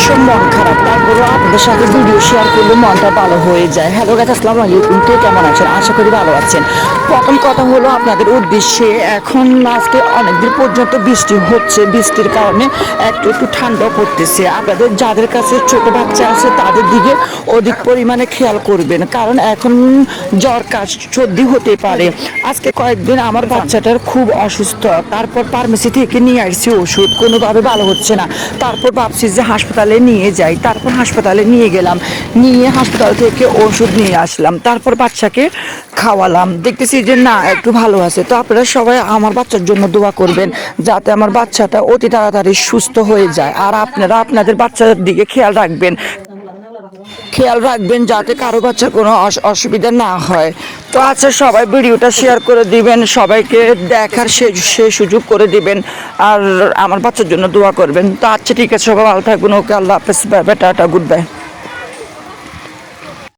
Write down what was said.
ভীষণ মন খারাপ, তারপরেও আপনাদের সাথে ভিডিও শেয়ার করলে মনটা ভালো হয়ে যায়। হ্যালো গাইস, আসসালামু আলাইকুম। কে কেমন আছেন? আশা করি ভালো আছেন। প্রথম কথা হলো আপনাদের উদ্দেশ্যে, এখন আজকে অনেকদিন পর্যন্ত বৃষ্টি হচ্ছে, বৃষ্টির কারণে একটু একটু ঠান্ডা পড়তেছে। আপনাদের যাদের কাছে ছোট বাচ্চা আছে তাদের দিকে অধিক পরিমাণে খেয়াল করবেন, কারণ এখন জ্বর কাশ সর্দি হতে পারে। আজকে কয়েকদিন আমার বাচ্চাটার খুব অসুস্থ, তারপর ফার্মেসি থেকে নিয়ে আসছি ওষুধ, কোনোভাবে ভালো হচ্ছে না। তারপর ভাবছি যে হাসপাতালে নিয়ে যাই, তারপর হাসপাতালে নিয়ে গেলাম, নিয়ে হাসপাতাল থেকে ওষুধ নিয়ে আসলাম, তারপর বাচ্চাকে খাওয়ালাম, দেখতেছি যে না একটু ভালো আছে। তো আপনারা সবাই আমার বাচ্চার জন্য দোয়া করবেন যাতে আমার বাচ্চাটা অতি তাড়াতাড়ি সুস্থ হয়ে যায়। আর আপনারা আপনাদের বাচ্চাদের দিকে খেয়াল রাখবেন যাতে কারো বাচ্চার কোনো অসুবিধা না হয়। তো আচ্ছা, সবাই ভিডিওটা শেয়ার করে দিবেন, সবাইকে দেখার সে সুযোগ করে দিবেন, আর আমার বাচ্চার জন্য দোয়া করবেন। তো আচ্ছা ঠিক আছে, সবাই ভালো থাকবেন। ওকে, আল্লাহ হাফেজ, bye bye, tata, good bye.